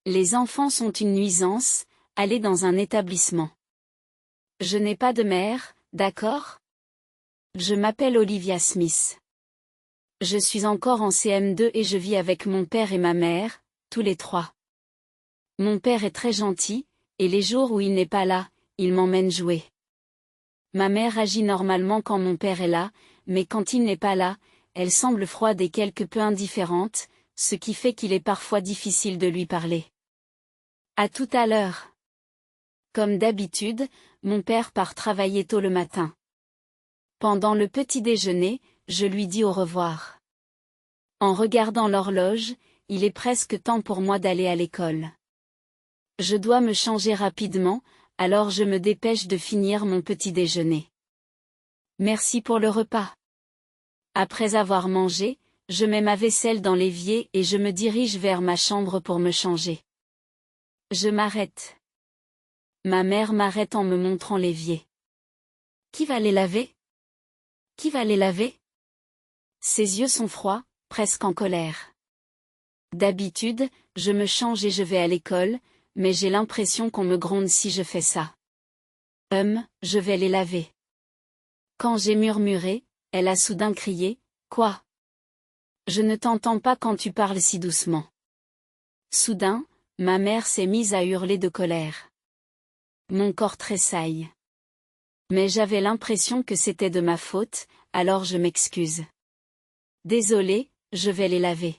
Les enfants sont une nuisance, allez dans un établissement. Je n'ai pas de mère, d'accord? Je m'appelle Olivia Smith. Je suis encore en CM2 et je vis avec mon père et ma mère, tous les trois. Mon père est très gentil, et les jours où il n'est pas là, il m'emmène jouer. Ma mère agit normalement quand mon père est là, mais quand il n'est pas là, elle semble froide et quelque peu indifférente, ce qui fait qu'il est parfois difficile de lui parler. À tout à l'heure. Comme d'habitude, mon père part travailler tôt le matin. Pendant le petit déjeuner, je lui dis au revoir. En regardant l'horloge, il est presque temps pour moi d'aller à l'école. Je dois me changer rapidement, alors je me dépêche de finir mon petit déjeuner. Merci pour le repas. Après avoir mangé, je mets ma vaisselle dans l'évier et je me dirige vers ma chambre pour me changer. Je m'arrête. Ma mère m'arrête en me montrant l'évier. Qui va les laver? Qui va les laver? Ses yeux sont froids, presque en colère. D'habitude, je me change et je vais à l'école, mais j'ai l'impression qu'on me gronde si je fais ça. Je vais les laver. Quand j'ai murmuré, elle a soudain crié, « Quoi? Je ne t'entends pas quand tu parles si doucement. » Soudain, ma mère s'est mise à hurler de colère. Mon corps tressaille. Mais j'avais l'impression que c'était de ma faute, alors je m'excuse. Désolée, je vais les laver.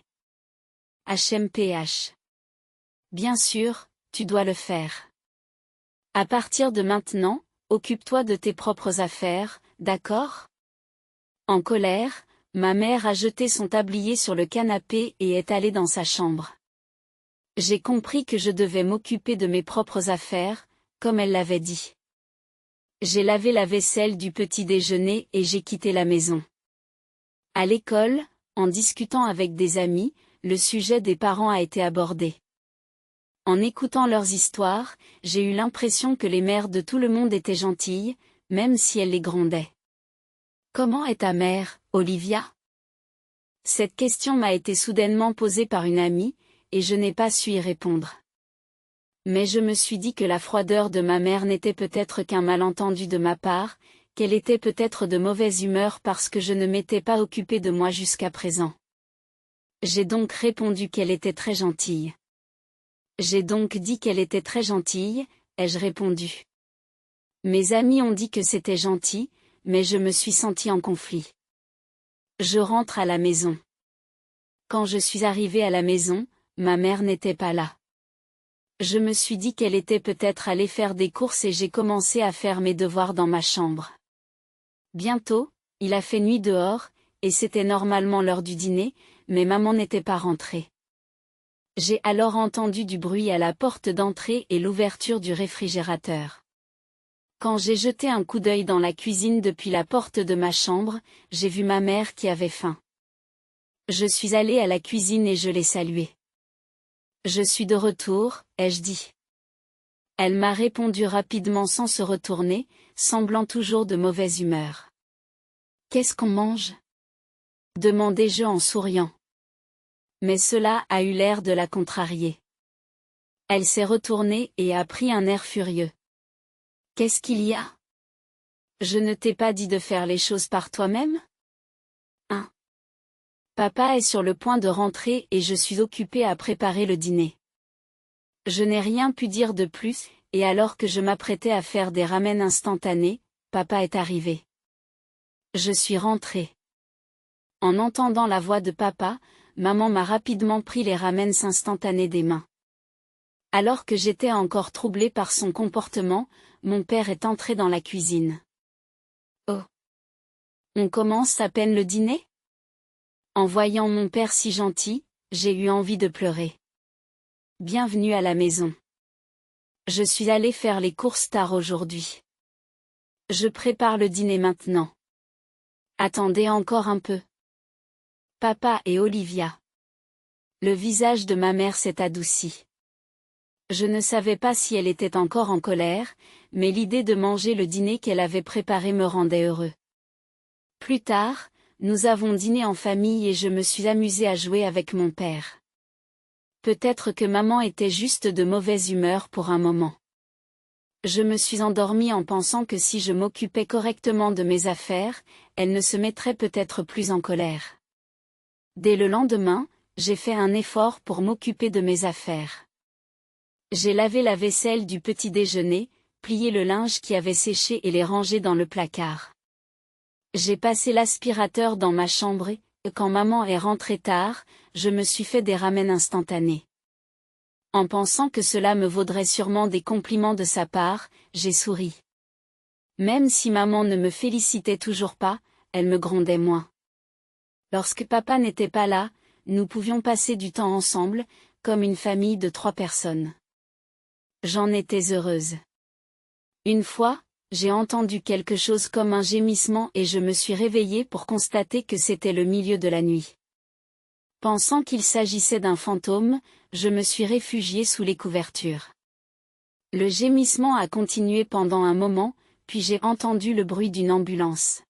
HMPH. Bien sûr, tu dois le faire. À partir de maintenant, occupe-toi de tes propres affaires, d'accord? En colère, ma mère a jeté son tablier sur le canapé et est allée dans sa chambre. J'ai compris que je devais m'occuper de mes propres affaires, comme elle l'avait dit. J'ai lavé la vaisselle du petit déjeuner et j'ai quitté la maison. À l'école, en discutant avec des amis, le sujet des parents a été abordé. En écoutant leurs histoires, j'ai eu l'impression que les mères de tout le monde étaient gentilles, même si elles les grondaient. Comment est ta mère, Olivia? Cette question m'a été soudainement posée par une amie, et je n'ai pas su y répondre. Mais je me suis dit que la froideur de ma mère n'était peut-être qu'un malentendu de ma part, qu'elle était peut-être de mauvaise humeur parce que je ne m'étais pas occupée de moi jusqu'à présent. J'ai donc répondu qu'elle était très gentille. J'ai donc dit qu'elle était très gentille, ai-je répondu. Mes amis ont dit que c'était gentil, mais je me suis sentie en conflit. Je rentre à la maison. Quand je suis arrivée à la maison, ma mère n'était pas là. Je me suis dit qu'elle était peut-être allée faire des courses et j'ai commencé à faire mes devoirs dans ma chambre. Bientôt, il a fait nuit dehors, et c'était normalement l'heure du dîner, mais maman n'était pas rentrée. J'ai alors entendu du bruit à la porte d'entrée et l'ouverture du réfrigérateur. Quand j'ai jeté un coup d'œil dans la cuisine depuis la porte de ma chambre, j'ai vu ma mère qui avait faim. Je suis allée à la cuisine et je l'ai saluée. Je suis de retour, ai-je dit. Elle m'a répondu rapidement sans se retourner, semblant toujours de mauvaise humeur. Qu'est-ce qu'on mange? Demandai-je en souriant. Mais cela a eu l'air de la contrarier. Elle s'est retournée et a pris un air furieux. Qu'est-ce qu'il y a? Je ne t'ai pas dit de faire les choses par toi-même? Papa est sur le point de rentrer et je suis occupée à préparer le dîner. Je n'ai rien pu dire de plus, et alors que je m'apprêtais à faire des ramen instantanés, papa est arrivé. Je suis rentrée. En entendant la voix de papa, maman m'a rapidement pris les ramen instantanés des mains. Alors que j'étais encore troublée par son comportement, mon père est entré dans la cuisine. Oh! On commence à peine le dîner? En voyant mon père si gentil, j'ai eu envie de pleurer. Bienvenue à la maison. Je suis allée faire les courses tard aujourd'hui. Je prépare le dîner maintenant. Attendez encore un peu. Papa et Olivia. Le visage de ma mère s'est adouci. Je ne savais pas si elle était encore en colère, mais l'idée de manger le dîner qu'elle avait préparé me rendait heureux. Plus tard, nous avons dîné en famille et je me suis amusée à jouer avec mon père. Peut-être que maman était juste de mauvaise humeur pour un moment. Je me suis endormie en pensant que si je m'occupais correctement de mes affaires, elle ne se mettrait peut-être plus en colère. Dès le lendemain, j'ai fait un effort pour m'occuper de mes affaires. J'ai lavé la vaisselle du petit déjeuner, plié le linge qui avait séché et les rangé dans le placard. J'ai passé l'aspirateur dans ma chambre et, quand maman est rentrée tard, je me suis fait des ramen instantanés. En pensant que cela me vaudrait sûrement des compliments de sa part, j'ai souri. Même si maman ne me félicitait toujours pas, elle me grondait moins. Lorsque papa n'était pas là, nous pouvions passer du temps ensemble, comme une famille de 3 personnes. J'en étais heureuse. Une fois, j'ai entendu quelque chose comme un gémissement et je me suis réveillée pour constater que c'était le milieu de la nuit. Pensant qu'il s'agissait d'un fantôme, je me suis réfugiée sous les couvertures. Le gémissement a continué pendant un moment, puis j'ai entendu le bruit d'une ambulance.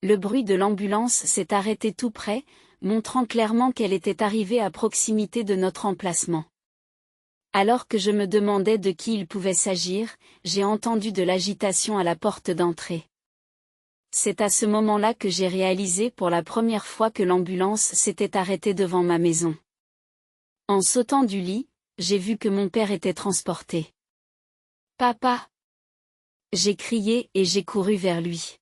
Le bruit de l'ambulance s'est arrêté tout près, montrant clairement qu'elle était arrivée à proximité de notre emplacement. Alors que je me demandais de qui il pouvait s'agir, j'ai entendu de l'agitation à la porte d'entrée. C'est à ce moment-là que j'ai réalisé pour la première fois que l'ambulance s'était arrêtée devant ma maison. En sautant du lit, j'ai vu que mon père était transporté. « Papa !» J'ai crié et j'ai couru vers lui.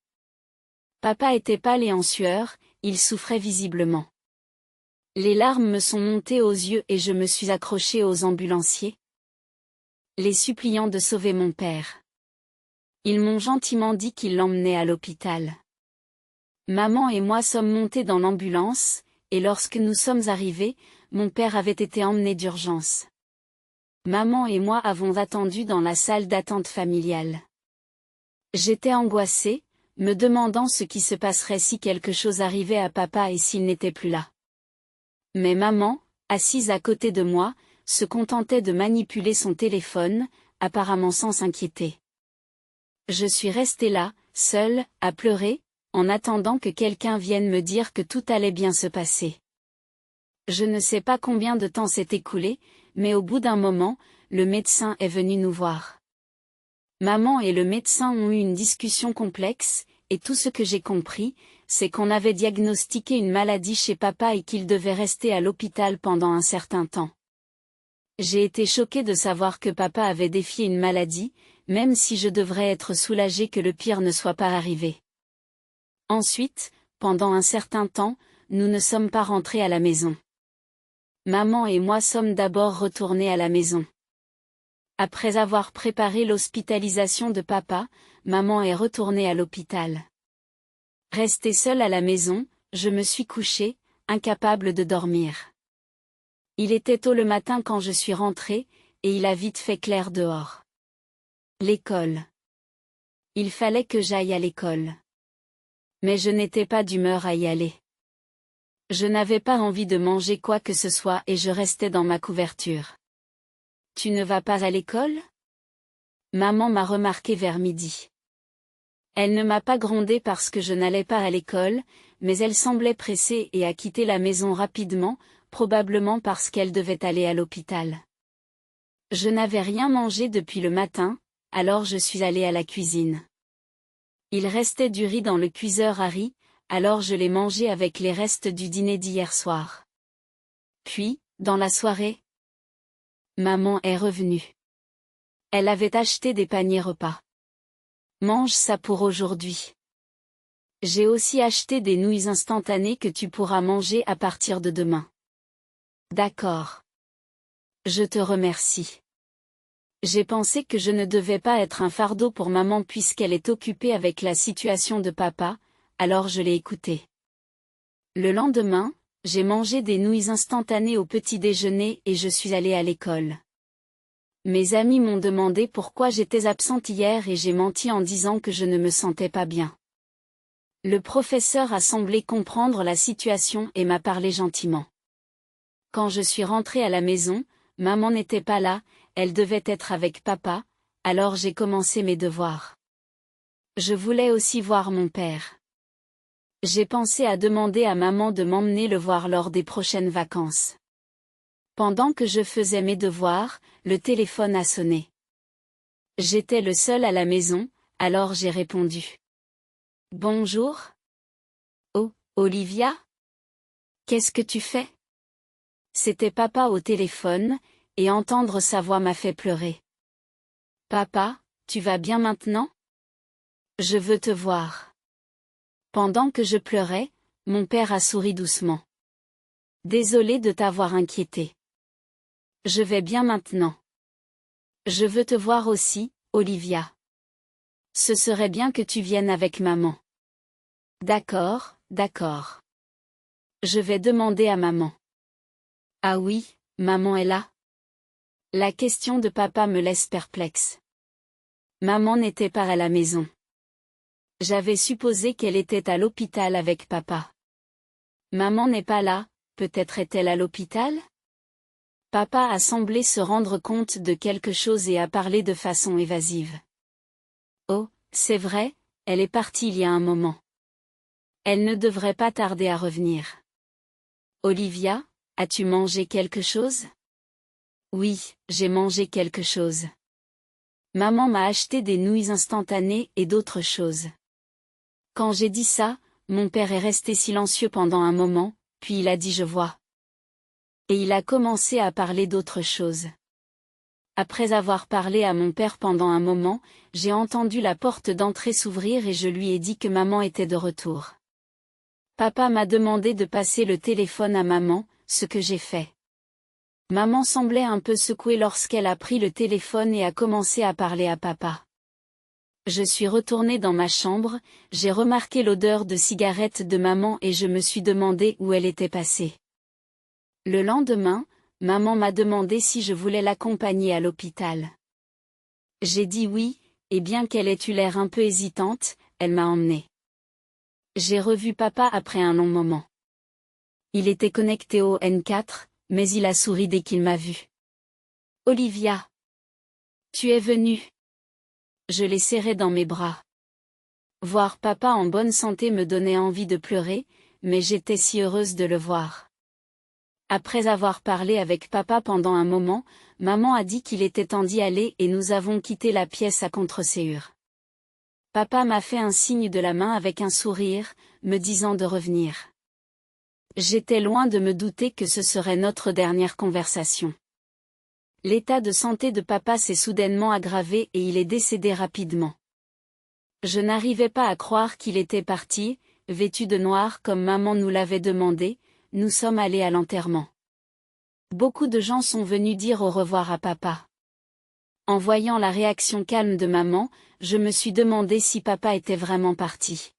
Papa était pâle et en sueur, il souffrait visiblement. Les larmes me sont montées aux yeux et je me suis accrochée aux ambulanciers, les suppliant de sauver mon père. Ils m'ont gentiment dit qu'ils l'emmenaient à l'hôpital. Maman et moi sommes montés dans l'ambulance, et lorsque nous sommes arrivés, mon père avait été emmené d'urgence. Maman et moi avons attendu dans la salle d'attente familiale. J'étais angoissée, me demandant ce qui se passerait si quelque chose arrivait à papa et s'il n'était plus là. Mais maman, assise à côté de moi, se contentait de manipuler son téléphone, apparemment sans s'inquiéter. Je suis restée là, seule, à pleurer, en attendant que quelqu'un vienne me dire que tout allait bien se passer. Je ne sais pas combien de temps s'est écoulé, mais au bout d'un moment, le médecin est venu nous voir. Maman et le médecin ont eu une discussion complexe, et tout ce que j'ai compris, c'est qu'on avait diagnostiqué une maladie chez papa et qu'il devait rester à l'hôpital pendant un certain temps. J'ai été choquée de savoir que papa avait défié une maladie, même si je devrais être soulagée que le pire ne soit pas arrivé. Ensuite, pendant un certain temps, nous ne sommes pas rentrés à la maison. Maman et moi sommes d'abord retournés à la maison. Après avoir préparé l'hospitalisation de papa, maman est retournée à l'hôpital. Restée seule à la maison, je me suis couchée, incapable de dormir. Il était tôt le matin quand je suis rentrée, et il a vite fait clair dehors. L'école. Il fallait que j'aille à l'école. Mais je n'étais pas d'humeur à y aller. Je n'avais pas envie de manger quoi que ce soit et je restais dans ma couverture. « Tu ne vas pas à l'école ?» Maman m'a remarqué vers midi. Elle ne m'a pas grondée parce que je n'allais pas à l'école, mais elle semblait pressée et a quitté la maison rapidement, probablement parce qu'elle devait aller à l'hôpital. Je n'avais rien mangé depuis le matin, alors je suis allée à la cuisine. Il restait du riz dans le cuiseur à riz, alors je l'ai mangé avec les restes du dîner d'hier soir. Puis, dans la soirée, maman est revenue. Elle avait acheté des paniers repas. Mange ça pour aujourd'hui. J'ai aussi acheté des nouilles instantanées que tu pourras manger à partir de demain. D'accord. Je te remercie. J'ai pensé que je ne devais pas être un fardeau pour maman puisqu'elle est occupée avec la situation de papa, alors je l'ai écoutée. Le lendemain, j'ai mangé des nouilles instantanées au petit déjeuner et je suis allée à l'école. Mes amis m'ont demandé pourquoi j'étais absente hier et j'ai menti en disant que je ne me sentais pas bien. Le professeur a semblé comprendre la situation et m'a parlé gentiment. Quand je suis rentrée à la maison, maman n'était pas là, elle devait être avec papa, alors j'ai commencé mes devoirs. Je voulais aussi voir mon père. J'ai pensé à demander à maman de m'emmener le voir lors des prochaines vacances. Pendant que je faisais mes devoirs, le téléphone a sonné. J'étais le seul à la maison, alors j'ai répondu. Bonjour. Oh, Olivia? Qu'est-ce que tu fais? C'était papa au téléphone, et entendre sa voix m'a fait pleurer. Papa, tu vas bien maintenant? Je veux te voir. Pendant que je pleurais, mon père a souri doucement. Désolé de t'avoir inquiété. Je vais bien maintenant. Je veux te voir aussi, Olivia. Ce serait bien que tu viennes avec maman. D'accord, d'accord. Je vais demander à maman. Ah oui, maman est là? La question de papa me laisse perplexe. Maman n'était pas à la maison. J'avais supposé qu'elle était à l'hôpital avec papa. Maman n'est pas là, peut-être est-elle à l'hôpital? Papa a semblé se rendre compte de quelque chose et a parlé de façon évasive. Oh, c'est vrai, elle est partie il y a un moment. Elle ne devrait pas tarder à revenir. Olivia, as-tu mangé quelque chose? Oui, j'ai mangé quelque chose. Maman m'a acheté des nouilles instantanées et d'autres choses. Quand j'ai dit ça, mon père est resté silencieux pendant un moment, puis il a dit je vois. Et il a commencé à parler d'autre chose. Après avoir parlé à mon père pendant un moment, j'ai entendu la porte d'entrée s'ouvrir et je lui ai dit que maman était de retour. Papa m'a demandé de passer le téléphone à maman, ce que j'ai fait. Maman semblait un peu secouée lorsqu'elle a pris le téléphone et a commencé à parler à papa. Je suis retournée dans ma chambre, j'ai remarqué l'odeur de cigarette de maman et je me suis demandé où elle était passée. Le lendemain, maman m'a demandé si je voulais l'accompagner à l'hôpital. J'ai dit oui, et bien qu'elle ait eu l'air un peu hésitante, elle m'a emmenée. J'ai revu papa après un long moment. Il était connecté au N4, mais il a souri dès qu'il m'a vu. Olivia. Tu es venue. Je l'ai serré dans mes bras. Voir papa en bonne santé me donnait envie de pleurer, mais j'étais si heureuse de le voir. Après avoir parlé avec papa pendant un moment, maman a dit qu'il était temps d'y aller et nous avons quitté la pièce à contre-séhure. Papa m'a fait un signe de la main avec un sourire, me disant de revenir. J'étais loin de me douter que ce serait notre dernière conversation. L'état de santé de papa s'est soudainement aggravé et il est décédé rapidement. Je n'arrivais pas à croire qu'il était parti, vêtu de noir comme maman nous l'avait demandé, nous sommes allés à l'enterrement. Beaucoup de gens sont venus dire au revoir à papa. En voyant la réaction calme de maman, je me suis demandé si papa était vraiment parti.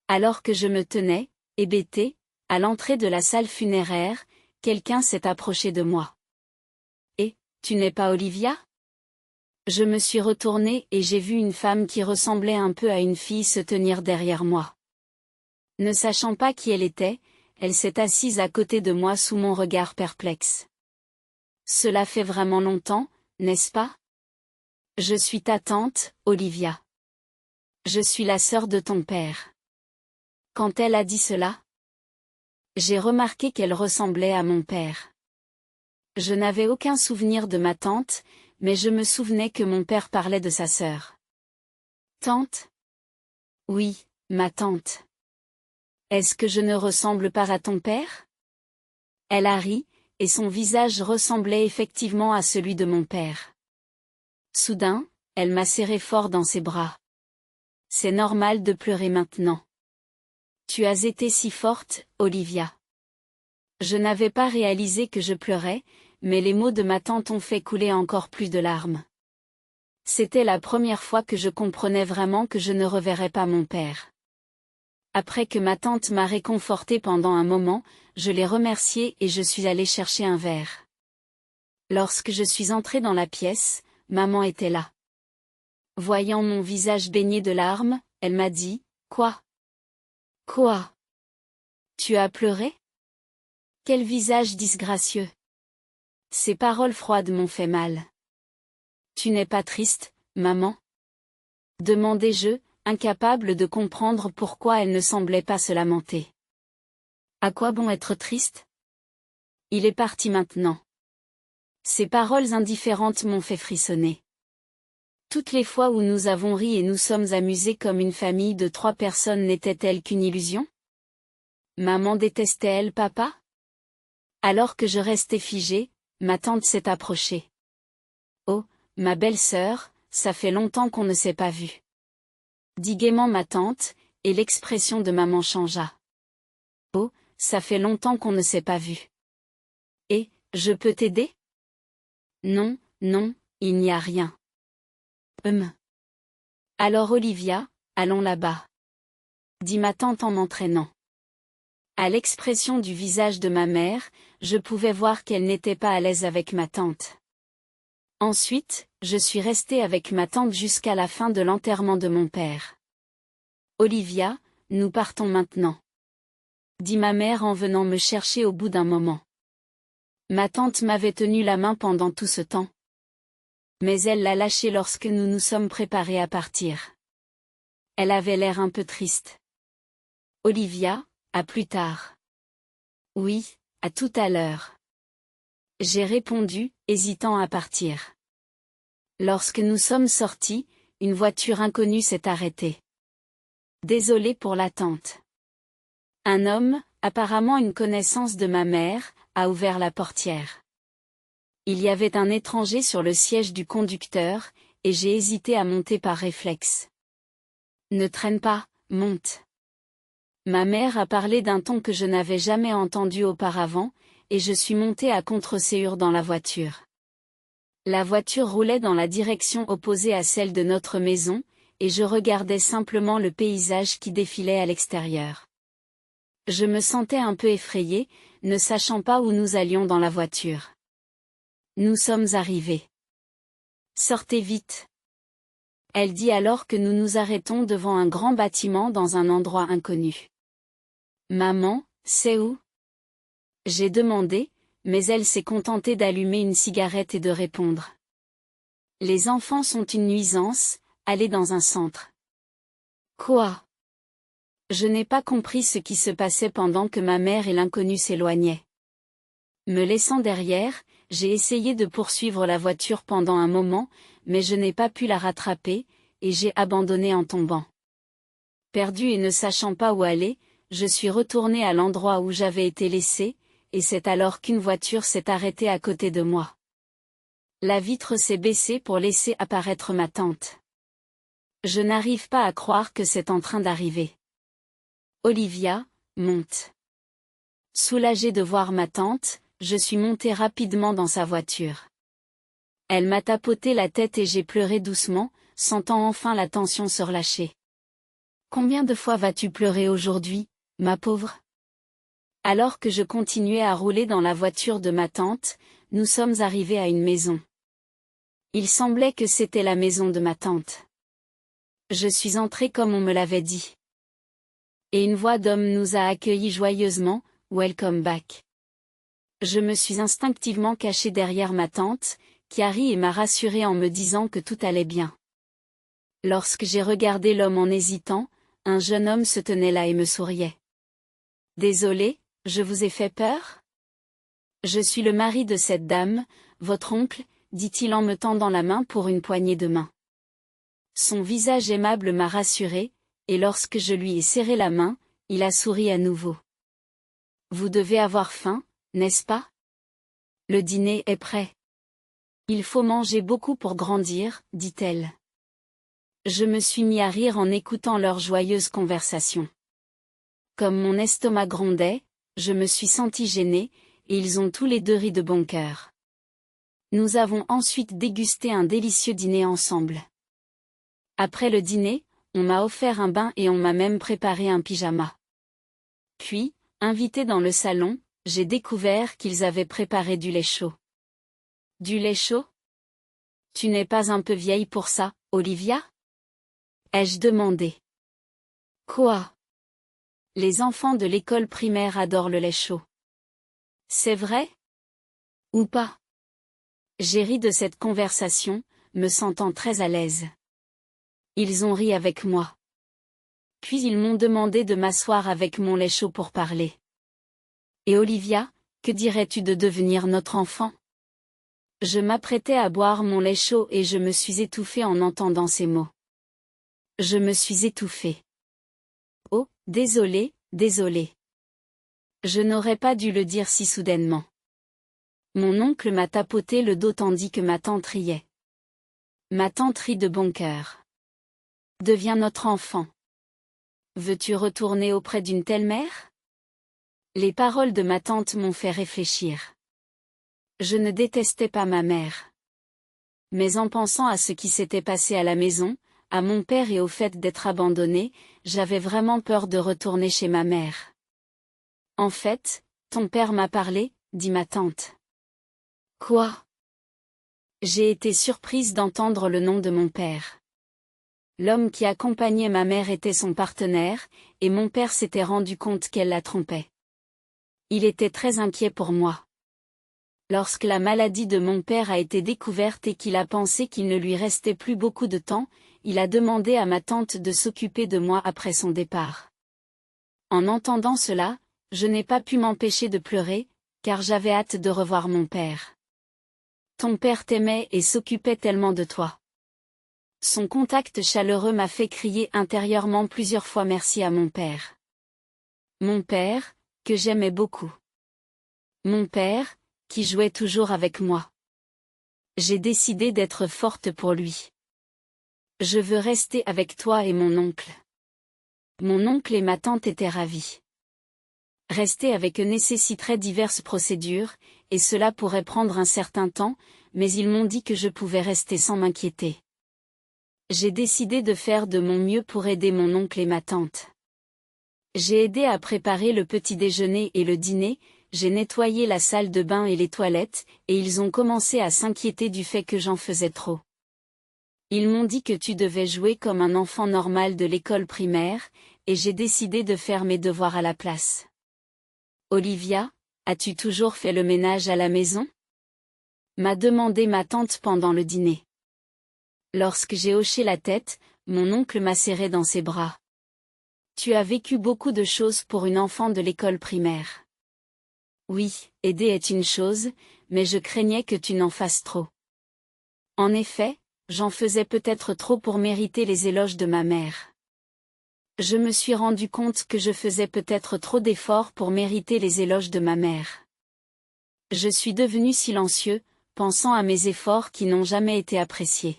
Alors que je me tenais, hébété, à l'entrée de la salle funéraire, quelqu'un s'est approché de moi. Et, tu n'es pas Olivia? Je me suis retournée et j'ai vu une femme qui ressemblait un peu à une fille se tenir derrière moi. Ne sachant pas qui elle était, elle s'est assise à côté de moi sous mon regard perplexe. Cela fait vraiment longtemps, n'est-ce pas? Je suis ta tante, Olivia. Je suis la sœur de ton père. Quand elle a dit cela, j'ai remarqué qu'elle ressemblait à mon père. Je n'avais aucun souvenir de ma tante, mais je me souvenais que mon père parlait de sa sœur. Tante? Oui, ma tante. Est-ce que je ne ressemble pas à ton père? Elle a ri, et son visage ressemblait effectivement à celui de mon père. Soudain, elle m'a serré fort dans ses bras. C'est normal de pleurer maintenant. Tu as été si forte, Olivia. Je n'avais pas réalisé que je pleurais, mais les mots de ma tante ont fait couler encore plus de larmes. C'était la première fois que je comprenais vraiment que je ne reverrais pas mon père. Après que ma tante m'a réconfortée pendant un moment, je l'ai remerciée et je suis allée chercher un verre. Lorsque je suis entrée dans la pièce, maman était là. Voyant mon visage baigné de larmes, elle m'a dit, « Quoi? Quoi? Tu as pleuré? Quel visage disgracieux! » Ces paroles froides m'ont fait mal. « Tu n'es pas triste, maman? » demandai-je, incapable de comprendre pourquoi elle ne semblait pas se lamenter. À quoi bon être triste? Il est parti maintenant. Ces paroles indifférentes m'ont fait frissonner. Toutes les fois où nous avons ri et nous sommes amusés comme une famille de 3 personnes n'étaient-elles qu'une illusion? Maman détestait-elle papa? Alors que je restais figée, ma tante s'est approchée. Oh, ma belle-sœur, ça fait longtemps qu'on ne s'est pas vu. Dit gaiement ma tante, et l'expression de maman changea. Oh, ça fait longtemps qu'on ne s'est pas vu. Et, je peux t'aider? Non, non, il n'y a rien. Alors Olivia, allons là-bas. Dit ma tante en m'entraînant. À l'expression du visage de ma mère, je pouvais voir qu'elle n'était pas à l'aise avec ma tante. Ensuite, je suis restée avec ma tante jusqu'à la fin de l'enterrement de mon père. Olivia, nous partons maintenant. Dit ma mère en venant me chercher au bout d'un moment. Ma tante m'avait tenu la main pendant tout ce temps. Mais elle l'a lâchée lorsque nous nous sommes préparés à partir. Elle avait l'air un peu triste. Olivia, à plus tard. Oui, à tout à l'heure. J'ai répondu, hésitant à partir. Lorsque nous sommes sortis, une voiture inconnue s'est arrêtée. Désolée pour l'attente. Un homme, apparemment une connaissance de ma mère, a ouvert la portière. Il y avait un étranger sur le siège du conducteur, et j'ai hésité à monter par réflexe. Ne traîne pas, monte. Ma mère a parlé d'un ton que je n'avais jamais entendu auparavant, et je suis montée à contre-séhur dans la voiture. La voiture roulait dans la direction opposée à celle de notre maison, et je regardais simplement le paysage qui défilait à l'extérieur. Je me sentais un peu effrayée, ne sachant pas où nous allions dans la voiture. Nous sommes arrivés. Sortez vite. Elle dit alors que nous nous arrêtons devant un grand bâtiment dans un endroit inconnu. Maman, c'est où? J'ai demandé, mais elle s'est contentée d'allumer une cigarette et de répondre. Les enfants sont une nuisance, allez dans un centre. Quoi? Je n'ai pas compris ce qui se passait pendant que ma mère et l'inconnu s'éloignaient. Me laissant derrière, j'ai essayé de poursuivre la voiture pendant un moment, mais je n'ai pas pu la rattraper, et j'ai abandonné en tombant. Perdue et ne sachant pas où aller, je suis retournée à l'endroit où j'avais été laissée, et c'est alors qu'une voiture s'est arrêtée à côté de moi. La vitre s'est baissée pour laisser apparaître ma tante. Je n'arrive pas à croire que c'est en train d'arriver. Olivia, monte. Soulagée de voir ma tante, je suis montée rapidement dans sa voiture. Elle m'a tapoté la tête et j'ai pleuré doucement, sentant enfin la tension se relâcher. Combien de fois vas-tu pleurer aujourd'hui, ma pauvre? Alors que je continuais à rouler dans la voiture de ma tante, nous sommes arrivés à une maison. Il semblait que c'était la maison de ma tante. Je suis entrée comme on me l'avait dit. Et une voix d'homme nous a accueillis joyeusement, Welcome back. Je me suis instinctivement cachée derrière ma tante, qui a ri et m'a rassurée en me disant que tout allait bien. Lorsque j'ai regardé l'homme en hésitant, un jeune homme se tenait là et me souriait. Désolé, je vous ai fait peur? Je suis le mari de cette dame, votre oncle, dit-il en me tendant la main pour une poignée de main. Son visage aimable m'a rassurée, et lorsque je lui ai serré la main, il a souri à nouveau. Vous devez avoir faim, n'est-ce pas? Le dîner est prêt. Il faut manger beaucoup pour grandir, dit-elle. Je me suis mis à rire en écoutant leur joyeuse conversation. Comme mon estomac grondait, je me suis sentie gênée, et ils ont tous les deux ri de bon cœur. Nous avons ensuite dégusté un délicieux dîner ensemble. Après le dîner, on m'a offert un bain et on m'a même préparé un pyjama. Puis, invité dans le salon, j'ai découvert qu'ils avaient préparé du lait chaud. Du lait chaud? Tu n'es pas un peu vieille pour ça, Olivia? Ai-je demandé. Quoi? Les enfants de l'école primaire adorent le lait chaud. C'est vrai? Ou pas? J'ai ri de cette conversation, me sentant très à l'aise. Ils ont ri avec moi. Puis ils m'ont demandé de m'asseoir avec mon lait chaud pour parler. Et Olivia, Que dirais-tu de devenir notre enfant? Je m'apprêtais à boire mon lait chaud et je me suis étouffée en entendant ces mots. Je me suis étouffée. Oh, désolé, désolé. Je n'aurais pas dû le dire si soudainement. Mon oncle m'a tapoté le dos tandis que ma tante riait. Ma tante rit de bon cœur. Deviens notre enfant. Veux-tu retourner auprès d'une telle mère? Les paroles de ma tante m'ont fait réfléchir. Je ne détestais pas ma mère. Mais en pensant à ce qui s'était passé à la maison, à mon père et au fait d'être abandonnée, j'avais vraiment peur de retourner chez ma mère. En fait, ton père m'a parlé, dit ma tante. Quoi? J'ai été surprise d'entendre le nom de mon père. L'homme qui accompagnait ma mère était son partenaire, et mon père s'était rendu compte qu'elle la trompait. Il était très inquiet pour moi. Lorsque la maladie de mon père a été découverte et qu'il a pensé qu'il ne lui restait plus beaucoup de temps, il a demandé à ma tante de s'occuper de moi après son départ. En entendant cela, je n'ai pas pu m'empêcher de pleurer, car j'avais hâte de revoir mon père. Ton père t'aimait et s'occupait tellement de toi. Son contact chaleureux m'a fait crier intérieurement plusieurs fois merci à mon père. Mon père, que j'aimais beaucoup. Mon père, qui jouait toujours avec moi. J'ai décidé d'être forte pour lui. Je veux rester avec toi et mon oncle. Mon oncle et ma tante étaient ravis. Rester avec eux nécessiterait diverses procédures, et cela pourrait prendre un certain temps, mais ils m'ont dit que je pouvais rester sans m'inquiéter. J'ai décidé de faire de mon mieux pour aider mon oncle et ma tante. J'ai aidé à préparer le petit déjeuner et le dîner, j'ai nettoyé la salle de bain et les toilettes, et ils ont commencé à s'inquiéter du fait que j'en faisais trop. Ils m'ont dit que tu devais jouer comme un enfant normal de l'école primaire, et j'ai décidé de faire mes devoirs à la place. Olivia, as-tu toujours fait le ménage à la maison? M'a demandé ma tante pendant le dîner. Lorsque j'ai hoché la tête, mon oncle m'a serré dans ses bras. Tu as vécu beaucoup de choses pour une enfant de l'école primaire. Oui, aider est une chose, mais je craignais que tu n'en fasses trop. En effet, j'en faisais peut-être trop pour mériter les éloges de ma mère. Je me suis rendu compte que je faisais peut-être trop d'efforts pour mériter les éloges de ma mère. Je suis devenu silencieux, pensant à mes efforts qui n'ont jamais été appréciés.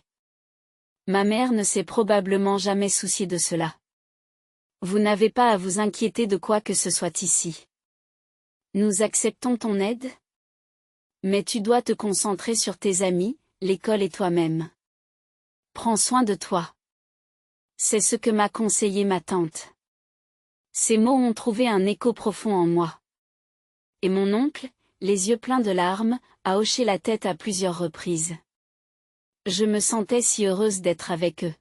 Ma mère ne s'est probablement jamais souciée de cela. Vous n'avez pas à vous inquiéter de quoi que ce soit ici. Nous acceptons ton aide? Mais tu dois te concentrer sur tes amis, l'école et toi-même. Prends soin de toi. C'est ce que m'a conseillé ma tante. Ces mots ont trouvé un écho profond en moi. Et mon oncle, les yeux pleins de larmes, a hoché la tête à plusieurs reprises. Je me sentais si heureuse d'être avec eux.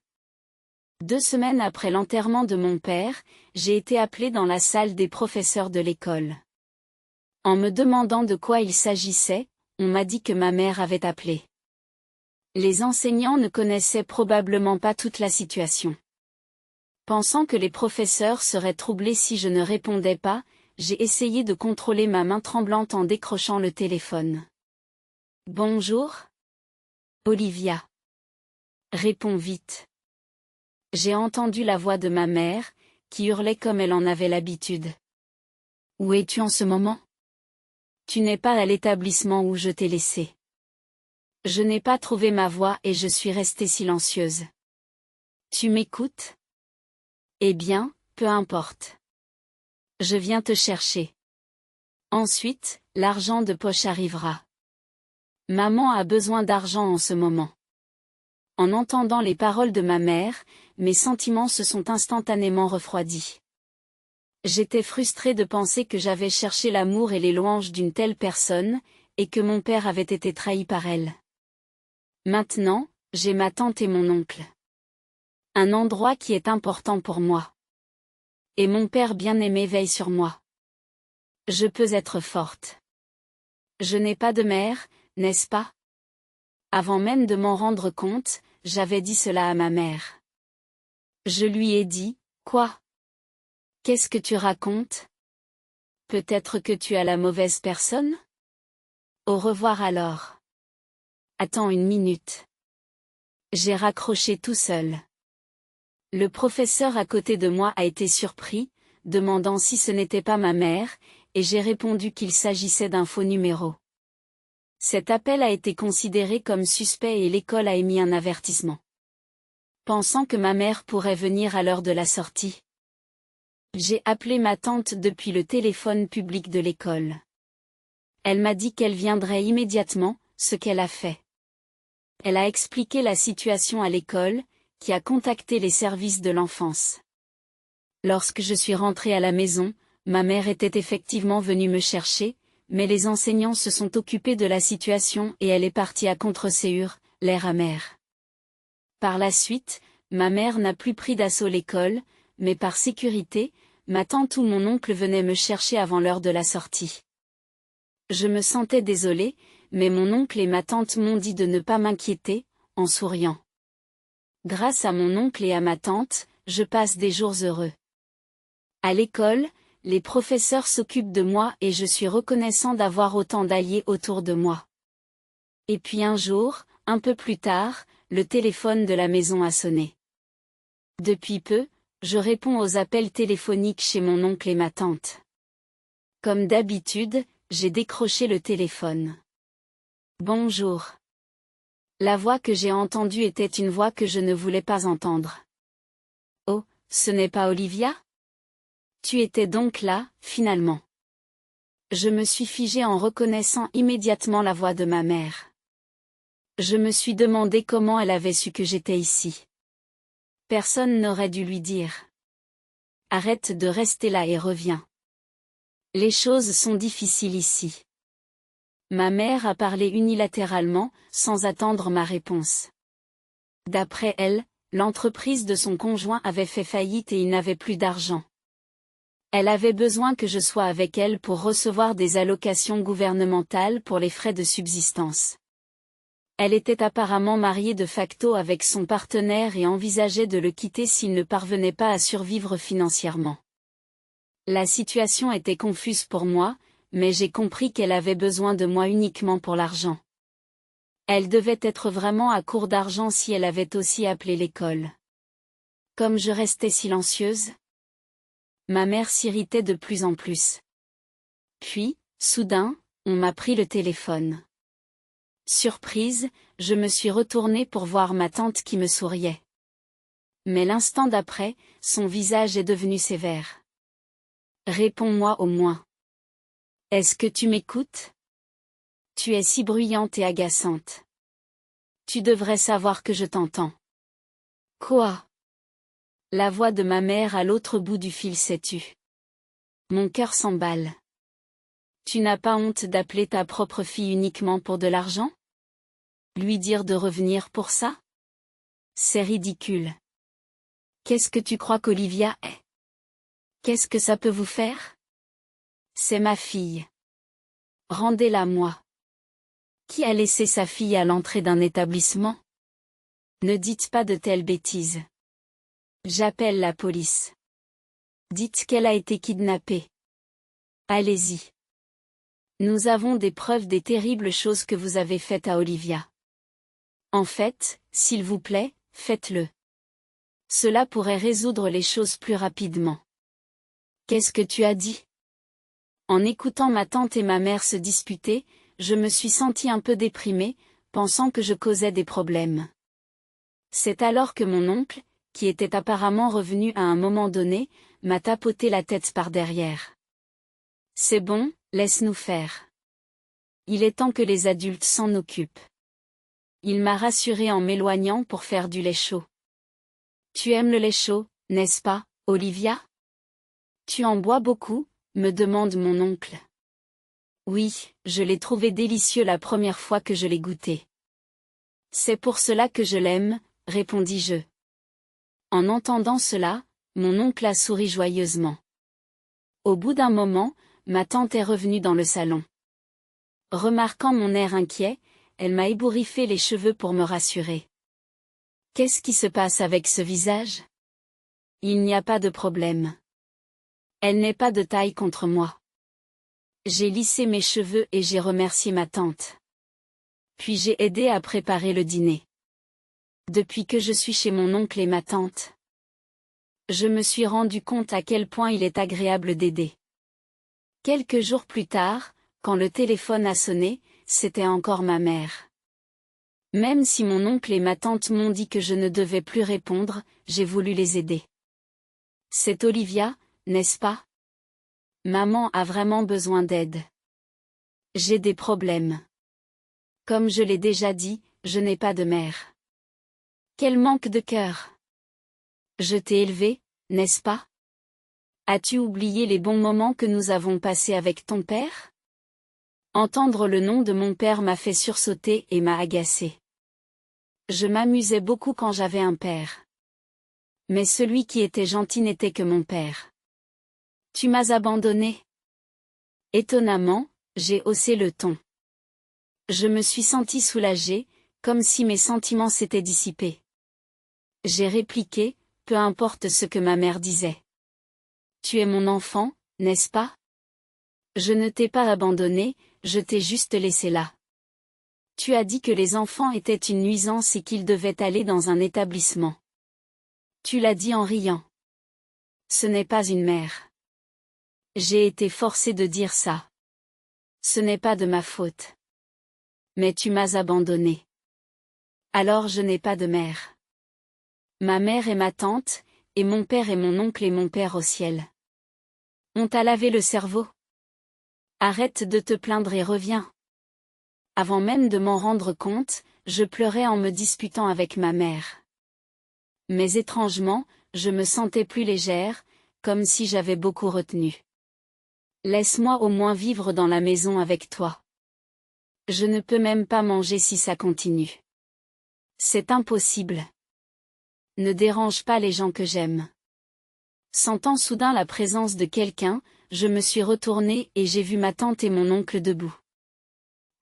2 semaines après l'enterrement de mon père, j'ai été appelée dans la salle des professeurs de l'école. En me demandant de quoi il s'agissait, on m'a dit que ma mère avait appelé. Les enseignants ne connaissaient probablement pas toute la situation. Pensant que les professeurs seraient troublés si je ne répondais pas, j'ai essayé de contrôler ma main tremblante en décrochant le téléphone. Bonjour? Olivia. Réponds vite. J'ai entendu la voix de ma mère, qui hurlait comme elle en avait l'habitude. Où es-tu en ce moment? Tu n'es pas à l'établissement où je t'ai laissé. Je n'ai pas trouvé ma voix et je suis restée silencieuse. Tu m'écoutes? Eh bien, peu importe. Je viens te chercher. Ensuite, l'argent de poche arrivera. Maman a besoin d'argent en ce moment. En entendant les paroles de ma mère, mes sentiments se sont instantanément refroidis. J'étais frustrée de penser que j'avais cherché l'amour et les louanges d'une telle personne, et que mon père avait été trahi par elle. Maintenant, j'ai ma tante et mon oncle. Un endroit qui est important pour moi. Et mon père bien-aimé veille sur moi. Je peux être forte. Je n'ai pas de mère, n'est-ce pas? Avant même de m'en rendre compte, j'avais dit cela à ma mère. Je lui ai dit, quoi? Qu'est-ce que tu racontes? Peut-être que tu as la mauvaise personne? Au revoir alors. Attends une minute. J'ai raccroché tout seul. Le professeur à côté de moi a été surpris, demandant si ce n'était pas ma mère, et j'ai répondu qu'il s'agissait d'un faux numéro. Cet appel a été considéré comme suspect et l'école a émis un avertissement. Pensant que ma mère pourrait venir à l'heure de la sortie. J'ai appelé ma tante depuis le téléphone public de l'école. Elle m'a dit qu'elle viendrait immédiatement, ce qu'elle a fait. Elle a expliqué la situation à l'école, qui a contacté les services de l'enfance. Lorsque je suis rentrée à la maison, ma mère était effectivement venue me chercher, mais les enseignants se sont occupés de la situation et elle est partie à contre-séhur, l'air amer. Par la suite, ma mère n'a plus pris d'assaut l'école, mais par sécurité, ma tante ou mon oncle venaient me chercher avant l'heure de la sortie. Je me sentais désolée, mais mon oncle et ma tante m'ont dit de ne pas m'inquiéter, en souriant. Grâce à mon oncle et à ma tante, je passe des jours heureux. À l'école, les professeurs s'occupent de moi et je suis reconnaissant d'avoir autant d'alliés autour de moi. Et puis un jour, un peu plus tard, le téléphone de la maison a sonné. Depuis peu, je réponds aux appels téléphoniques chez mon oncle et ma tante. Comme d'habitude, j'ai décroché le téléphone. Bonjour. La voix que j'ai entendue était une voix que je ne voulais pas entendre. Oh, ce n'est pas Olivia? Tu étais donc là, finalement. Je me suis figée en reconnaissant immédiatement la voix de ma mère. Je me suis demandé comment elle avait su que j'étais ici. Personne n'aurait dû lui dire. Arrête de rester là et reviens. Les choses sont difficiles ici. Ma mère a parlé unilatéralement, sans attendre ma réponse. D'après elle, l'entreprise de son conjoint avait fait faillite et il n'avait plus d'argent. Elle avait besoin que je sois avec elle pour recevoir des allocations gouvernementales pour les frais de subsistance. Elle était apparemment mariée de facto avec son partenaire et envisageait de le quitter s'il ne parvenait pas à survivre financièrement. La situation était confuse pour moi, mais j'ai compris qu'elle avait besoin de moi uniquement pour l'argent. Elle devait être vraiment à court d'argent si elle avait aussi appelé l'école. Comme je restais silencieuse, ma mère s'irritait de plus en plus. Puis, soudain, on m'a pris le téléphone. Surprise, je me suis retournée pour voir ma tante qui me souriait. Mais l'instant d'après, son visage est devenu sévère. Réponds-moi au moins. Est-ce que tu m'écoutes? Tu es si bruyante et agaçante. Tu devrais savoir que je t'entends. Quoi? La voix de ma mère à l'autre bout du fil s'est tue. Mon cœur s'emballe. Tu n'as pas honte d'appeler ta propre fille uniquement pour de l'argent? Lui dire de revenir pour ça? C'est ridicule. Qu'est-ce que tu crois qu'Olivia est? Qu'est-ce que ça peut vous faire? C'est ma fille. Rendez-la moi. Qui a laissé sa fille à l'entrée d'un établissement? Ne dites pas de telles bêtises. J'appelle la police. Dites qu'elle a été kidnappée. Allez-y. Nous avons des preuves des terribles choses que vous avez faites à Olivia. En fait, s'il vous plaît, faites-le. Cela pourrait résoudre les choses plus rapidement. Qu'est-ce que tu as dit? En écoutant ma tante et ma mère se disputer, je me suis sentie un peu déprimée, pensant que je causais des problèmes. C'est alors que mon oncle, qui était apparemment revenu à un moment donné, m'a tapoté la tête par derrière. C'est bon, laisse-nous faire. Il est temps que les adultes s'en occupent. Il m'a rassurée en m'éloignant pour faire du lait chaud. Tu aimes le lait chaud, n'est-ce pas, Olivia? Tu en bois beaucoup? Me demande mon oncle. Oui, je l'ai trouvé délicieux la première fois que je l'ai goûté. C'est pour cela que je l'aime, répondis-je. En entendant cela, mon oncle a souri joyeusement. Au bout d'un moment, ma tante est revenue dans le salon. Remarquant mon air inquiet, elle m'a ébouriffé les cheveux pour me rassurer. Qu'est-ce qui se passe avec ce visage? Il n'y a pas de problème. Elle n'est pas de taille contre moi. J'ai lissé mes cheveux et j'ai remercié ma tante. Puis j'ai aidé à préparer le dîner. Depuis que je suis chez mon oncle et ma tante, je me suis rendu compte à quel point il est agréable d'aider. Quelques jours plus tard, quand le téléphone a sonné, c'était encore ma mère. Même si mon oncle et ma tante m'ont dit que je ne devais plus répondre, j'ai voulu les aider. C'est Olivia, n'est-ce pas? Maman a vraiment besoin d'aide. J'ai des problèmes. Comme je l'ai déjà dit, je n'ai pas de mère. Quel manque de cœur. Je t'ai élevé, n'est-ce pas? As-tu oublié les bons moments que nous avons passés avec ton père? Entendre le nom de mon père m'a fait sursauter et m'a agacé. Je m'amusais beaucoup quand j'avais un père. Mais celui qui était gentil n'était que mon père. Tu m'as abandonné. Étonnamment, j'ai haussé le ton. Je me suis sentie soulagée, comme si mes sentiments s'étaient dissipés. J'ai répliqué, peu importe ce que ma mère disait. Tu es mon enfant, n'est-ce pas? Je ne t'ai pas abandonné, je t'ai juste laissé là. Tu as dit que les enfants étaient une nuisance et qu'ils devaient aller dans un établissement. Tu l'as dit en riant. Ce n'est pas une mère. J'ai été forcée de dire ça. Ce n'est pas de ma faute. Mais tu m'as abandonné. Alors je n'ai pas de mère. Ma mère est ma tante, et mon père est mon oncle et mon père au ciel. On t'a lavé le cerveau? Arrête de te plaindre et reviens. Avant même de m'en rendre compte, je pleurais en me disputant avec ma mère. Mais étrangement, je me sentais plus légère, comme si j'avais beaucoup retenu. Laisse-moi au moins vivre dans la maison avec toi. Je ne peux même pas manger si ça continue. C'est impossible. Ne dérange pas les gens que j'aime. Sentant soudain la présence de quelqu'un, je me suis retournée et j'ai vu ma tante et mon oncle debout.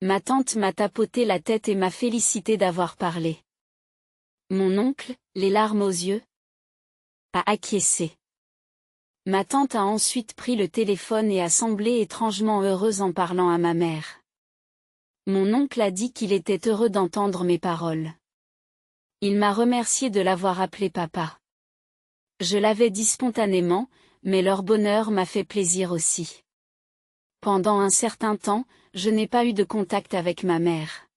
Ma tante m'a tapoté la tête et m'a félicité d'avoir parlé. Mon oncle, les larmes aux yeux, a acquiescé. Ma tante a ensuite pris le téléphone et a semblé étrangement heureuse en parlant à ma mère. Mon oncle a dit qu'il était heureux d'entendre mes paroles. Il m'a remercié de l'avoir appelé papa. Je l'avais dit spontanément, mais leur bonheur m'a fait plaisir aussi. Pendant un certain temps, je n'ai pas eu de contact avec ma mère.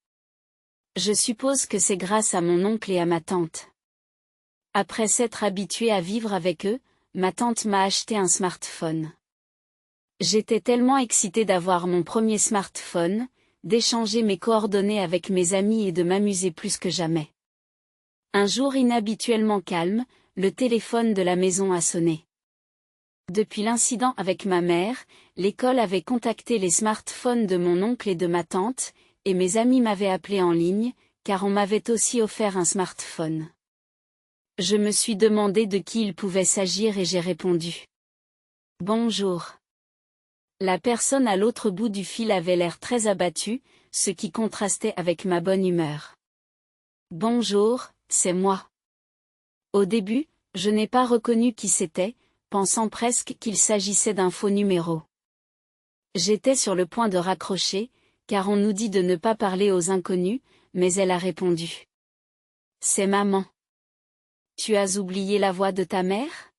Je suppose que c'est grâce à mon oncle et à ma tante. Après s'être habituée à vivre avec eux, ma tante m'a acheté un smartphone. J'étais tellement excitée d'avoir mon premier smartphone, d'échanger mes coordonnées avec mes amis et de m'amuser plus que jamais. Un jour inhabituellement calme, le téléphone de la maison a sonné. Depuis l'incident avec ma mère, l'école avait contacté les smartphones de mon oncle et de ma tante, et mes amis m'avaient appelé en ligne, car on m'avait aussi offert un smartphone. Je me suis demandé de qui il pouvait s'agir et j'ai répondu. Bonjour. La personne à l'autre bout du fil avait l'air très abattue, ce qui contrastait avec ma bonne humeur. Bonjour, c'est moi. Au début, je n'ai pas reconnu qui c'était, pensant presque qu'il s'agissait d'un faux numéro. J'étais sur le point de raccrocher, car on nous dit de ne pas parler aux inconnus, mais elle a répondu. C'est maman. Tu as oublié la voix de ta mère?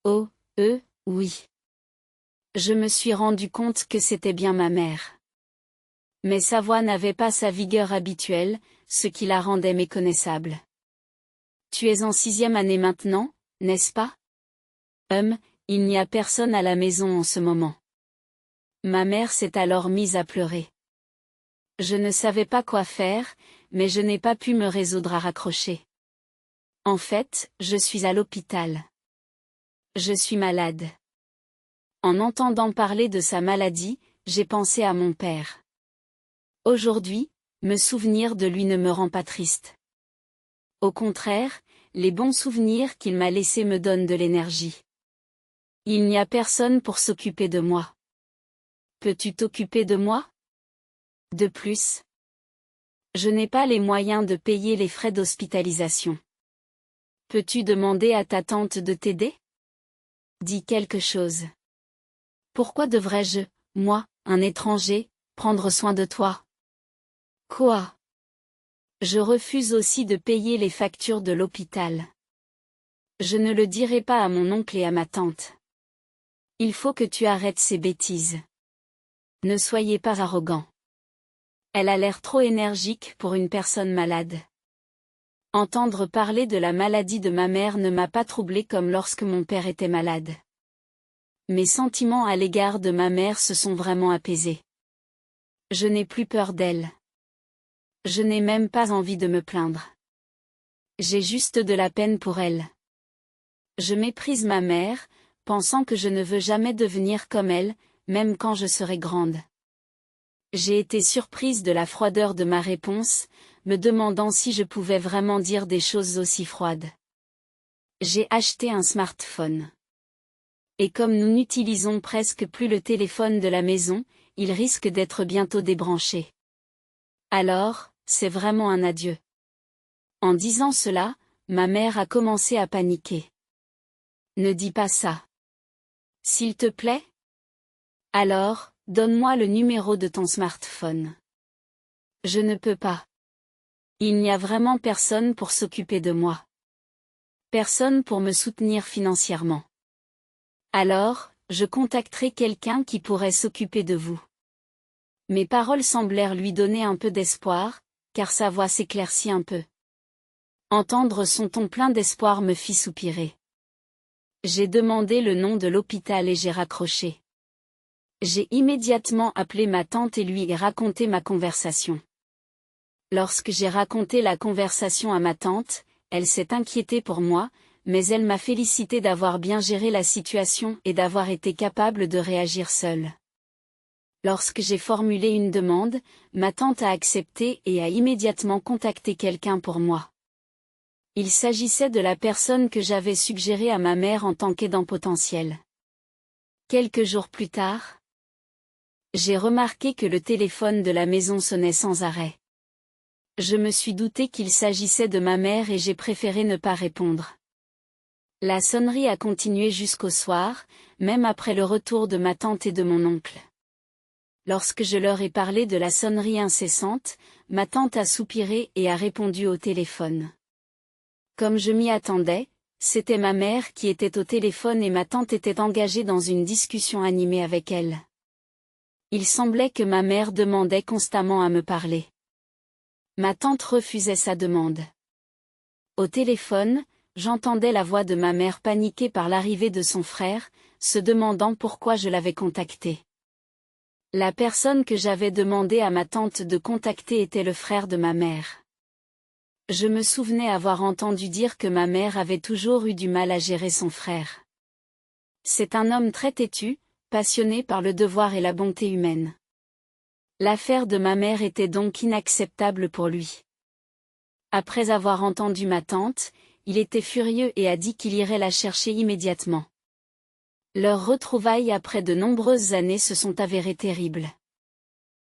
Oh, oui. Je me suis rendu compte que c'était bien ma mère. Mais sa voix n'avait pas sa vigueur habituelle, ce qui la rendait méconnaissable. Tu es en 6e année maintenant, n'est-ce pas? Il n'y a personne à la maison en ce moment. Ma mère s'est alors mise à pleurer. Je ne savais pas quoi faire, mais je n'ai pas pu me résoudre à raccrocher. En fait, je suis à l'hôpital. Je suis malade. En entendant parler de sa maladie, j'ai pensé à mon père. Aujourd'hui, me souvenir de lui ne me rend pas triste. Au contraire, les bons souvenirs qu'il m'a laissés me donnent de l'énergie. Il n'y a personne pour s'occuper de moi. Peux-tu t'occuper de moi? De plus, je n'ai pas les moyens de payer les frais d'hospitalisation. Peux-tu demander à ta tante de t'aider? Dis quelque chose. Pourquoi devrais-je, moi, un étranger, prendre soin de toi? Quoi? Je refuse aussi de payer les factures de l'hôpital. Je ne le dirai pas à mon oncle et à ma tante. Il faut que tu arrêtes ces bêtises. Ne soyez pas arrogant. Elle a l'air trop énergique pour une personne malade. Entendre parler de la maladie de ma mère ne m'a pas troublée comme lorsque mon père était malade. Mes sentiments à l'égard de ma mère se sont vraiment apaisés. Je n'ai plus peur d'elle. Je n'ai même pas envie de me plaindre. J'ai juste de la peine pour elle. Je méprise ma mère, pensant que je ne veux jamais devenir comme elle, même quand je serai grande. J'ai été surprise de la froideur de ma réponse, me demandant si je pouvais vraiment dire des choses aussi froides. J'ai acheté un smartphone. Et comme nous n'utilisons presque plus le téléphone de la maison, il risque d'être bientôt débranché. Alors, c'est vraiment un adieu. En disant cela, ma mère a commencé à paniquer. Ne dis pas ça. S'il te plaît? Alors, donne-moi le numéro de ton smartphone. Je ne peux pas. Il n'y a vraiment personne pour s'occuper de moi. Personne pour me soutenir financièrement. Alors, je contacterai quelqu'un qui pourrait s'occuper de vous. Mes paroles semblèrent lui donner un peu d'espoir, car sa voix s'éclaircit un peu. Entendre son ton plein d'espoir me fit soupirer. J'ai demandé le nom de l'hôpital et j'ai raccroché. J'ai immédiatement appelé ma tante et lui ai raconté ma conversation. Lorsque j'ai raconté la conversation à ma tante, elle s'est inquiétée pour moi, mais elle m'a félicité d'avoir bien géré la situation et d'avoir été capable de réagir seule. Lorsque j'ai formulé une demande, ma tante a accepté et a immédiatement contacté quelqu'un pour moi. Il s'agissait de la personne que j'avais suggérée à ma mère en tant qu'aidant potentiel. Quelques jours plus tard, j'ai remarqué que le téléphone de la maison sonnait sans arrêt. Je me suis douté qu'il s'agissait de ma mère et j'ai préféré ne pas répondre. La sonnerie a continué jusqu'au soir, même après le retour de ma tante et de mon oncle. Lorsque je leur ai parlé de la sonnerie incessante, ma tante a soupiré et a répondu au téléphone. Comme je m'y attendais, c'était ma mère qui était au téléphone et ma tante était engagée dans une discussion animée avec elle. Il semblait que ma mère demandait constamment à me parler. Ma tante refusait sa demande. Au téléphone, j'entendais la voix de ma mère paniquée par l'arrivée de son frère, se demandant pourquoi je l'avais contacté. La personne que j'avais demandé à ma tante de contacter était le frère de ma mère. Je me souvenais avoir entendu dire que ma mère avait toujours eu du mal à gérer son frère. C'est un homme très têtu, passionné par le devoir et la bonté humaine. L'affaire de ma mère était donc inacceptable pour lui. Après avoir entendu ma tante, il était furieux et a dit qu'il irait la chercher immédiatement. Leurs retrouvailles après de nombreuses années se sont avérées terribles.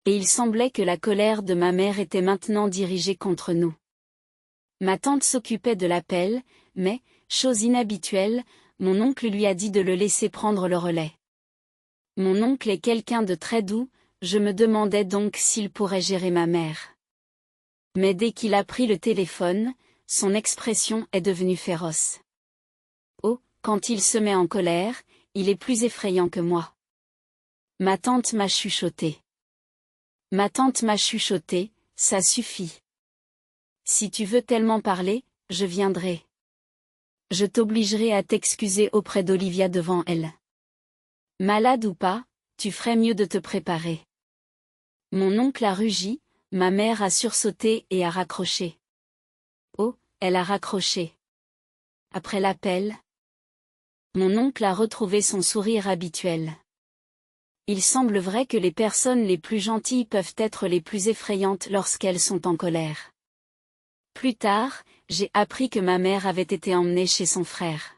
Et il semblait que la colère de ma mère était maintenant dirigée contre nous. Ma tante s'occupait de l'appel, mais, chose inhabituelle, mon oncle lui a dit de le laisser prendre le relais. Mon oncle est quelqu'un de très doux, je me demandais donc s'il pourrait gérer ma mère. Mais dès qu'il a pris le téléphone, son expression est devenue féroce. Oh, quand il se met en colère, il est plus effrayant que moi. Ma tante m'a chuchoté. Ma tante m'a chuchoté, ça suffit. Si tu veux tellement parler, je viendrai. Je t'obligerai à t'excuser auprès d'Olivia devant elle. Malade ou pas, tu ferais mieux de te préparer. Mon oncle a rugi, ma mère a sursauté et a raccroché. Oh, elle a raccroché. Après l'appel, mon oncle a retrouvé son sourire habituel. Il semble vrai que les personnes les plus gentilles peuvent être les plus effrayantes lorsqu'elles sont en colère. Plus tard, j'ai appris que ma mère avait été emmenée chez son frère.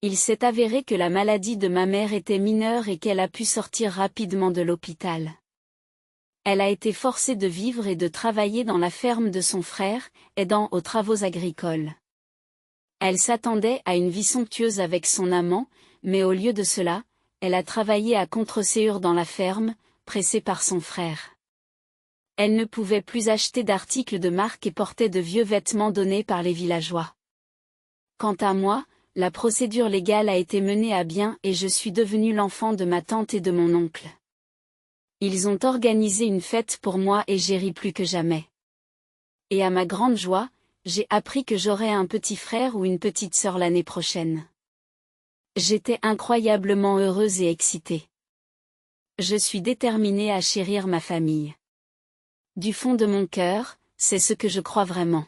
Il s'est avéré que la maladie de ma mère était mineure et qu'elle a pu sortir rapidement de l'hôpital. Elle a été forcée de vivre et de travailler dans la ferme de son frère, aidant aux travaux agricoles. Elle s'attendait à une vie somptueuse avec son amant, mais au lieu de cela, elle a travaillé à contre-séure dans la ferme, pressée par son frère. Elle ne pouvait plus acheter d'articles de marque et portait de vieux vêtements donnés par les villageois. Quant à moi, la procédure légale a été menée à bien et je suis devenue l'enfant de ma tante et de mon oncle. Ils ont organisé une fête pour moi et j'ai ri plus que jamais. Et à ma grande joie, j'ai appris que j'aurais un petit frère ou une petite sœur l'année prochaine. J'étais incroyablement heureuse et excitée. Je suis déterminée à chérir ma famille. Du fond de mon cœur, c'est ce que je crois vraiment.